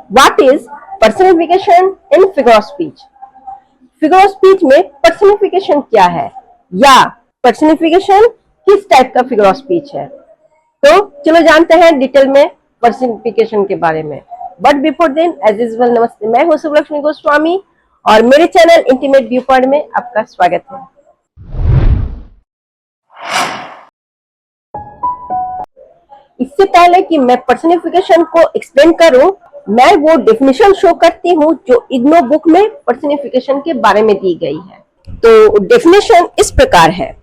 What is personification in figure of speech? Figure of speech में personification क्या है या पर्सनिफिकेशन किस टाइप का फिगर ऑफ स्पीच है, तो चलो जानते हैं डिटेल में पर्सनिफिकेशन के बारे में। But before then as usual नमस्ते, मैं हूं सुब्बलक्ष्मी गोस्वामी और मेरे चैनल इंटीमेट व्यू पॉइंट में आपका स्वागत है। इससे पहले कि मैं पर्सनिफिकेशन को एक्सप्लेन करूं, मैं वो डेफिनेशन शो करती हूँ जो इग्नो बुक में पर्सनिफिकेशन के बारे में दी गई है। तो डेफिनेशन इस प्रकार है,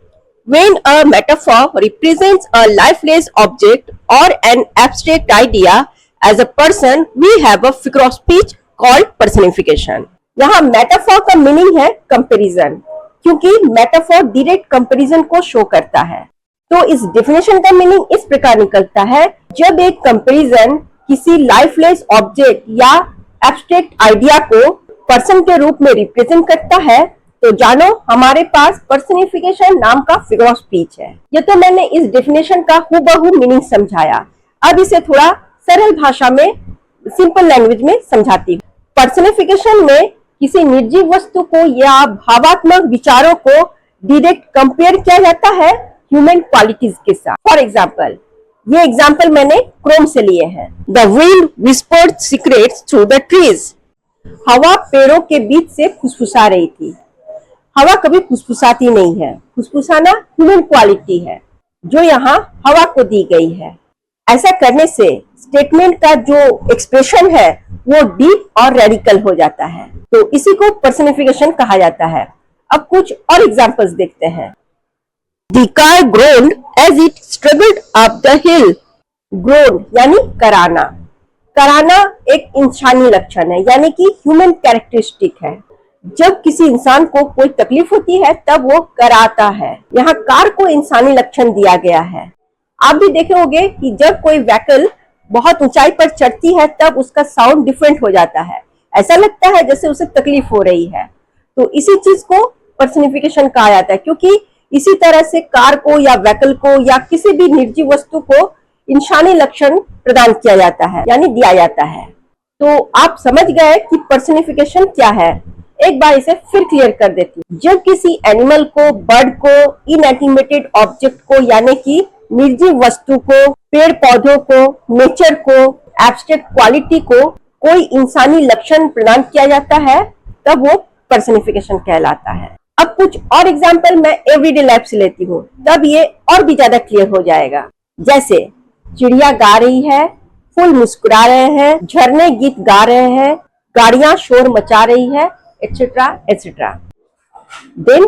When a metaphor represents a lifeless object or an abstract idea as a person, we have a figure of speech called personification. यहाँ मेटाफॉर का मीनिंग है कंपैरिजन, क्योंकि मेटाफॉर डायरेक्ट कंपैरिजन को शो करता है। तो इस डेफिनेशन का मीनिंग इस प्रकार निकलता है, जब एक कंपैरिजन किसी लाइफलेस ऑब्जेक्ट या एब्स्ट्रैक्ट आइडिया को पर्सन के रूप में रिप्रेजेंट करता है, तो जानो हमारे पास पर्सनिफिकेशन नाम का फिगर ऑफ स्पीच है। ये तो मैंने इस डेफिनेशन का हूबहू मीनिंग समझाया, अब इसे थोड़ा सरल भाषा में सिंपल लैंग्वेज में समझाती हूँ। पर्सनिफिकेशन में किसी निर्जीव वस्तु को या भावात्मक विचारों को डायरेक्ट कंपेयर किया जाता है ह्यूमन क्वालिटीज के साथ। फॉर एग्जाम्पल, ये एग्जाम्पल मैंने क्रोम से लिए हैं। The wind whispered secrets through the trees. हवा पेड़ों के बीच से फुसफुसा रही थी। हवा कभी फुसफुसाती नहीं है। फुसफुसाना ह्यूमन क्वालिटी है जो यहाँ हवा को दी गई है। ऐसा करने से स्टेटमेंट का जो एक्सप्रेशन है वो डीप और रेडिकल हो जाता है, तो इसी को पर्सनिफिकेशन कहा जाता है। अब कुछ और एग्जांपल्स देखते हैं। The car groaned as it struggled up the hill. Groan यानी कराना। कराना एक इंसानी लक्षण है, यानी कि ह्यूमन कैरेक्टरिस्टिक है। जब किसी इंसान को कोई तकलीफ होती है तब वो कराता है। यहाँ कार को इंसानी लक्षण दिया गया है। आप भी देखे होंगे कि जब कोई व्हीकल बहुत ऊंचाई पर चढ़ती है तब उसका साउंड डिफरेंट हो जाता है, ऐसा लगता है जैसे उसे तकलीफ हो रही है। तो इसी चीज को पर्सनिफिकेशन कहा जाता है, क्योंकि इसी तरह से कार को या व्हीकल को या किसी भी निर्जीव वस्तु को इंसानी लक्षण प्रदान किया जाता है, यानी दिया जाता है। तो आप समझ गए कि पर्सनिफिकेशन क्या है। एक बार इसे फिर क्लियर कर देती हूँ। जब किसी एनिमल को, बर्ड को, इनएनिमेटेड ऑब्जेक्ट को यानी कि निर्जीव वस्तु को, पेड़ पौधों को, नेचर को, एब्स्ट्रैक्ट क्वालिटी को कोई इंसानी लक्षण प्रदान किया जाता है, तब वो पर्सनिफिकेशन कहलाता है। अब कुछ और एग्जाम्पल मैं एवरीडे लाइफ से लेती हूँ, तब ये और भी ज्यादा क्लियर हो जाएगा। जैसे चिड़िया गा रही है, फूल मुस्कुरा रहे हैं, झरने गीत गा रहे हैं, गाड़ियां शोर मचा रही है, एटसेट्रा एटसेट्रा। देन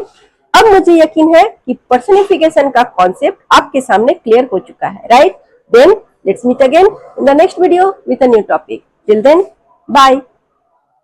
अब मुझे यकीन है कि पर्सनिफिकेशन का कॉन्सेप्ट आपके सामने क्लियर हो चुका है, right? Then let's meet again in the next video with a new topic. Till then, bye.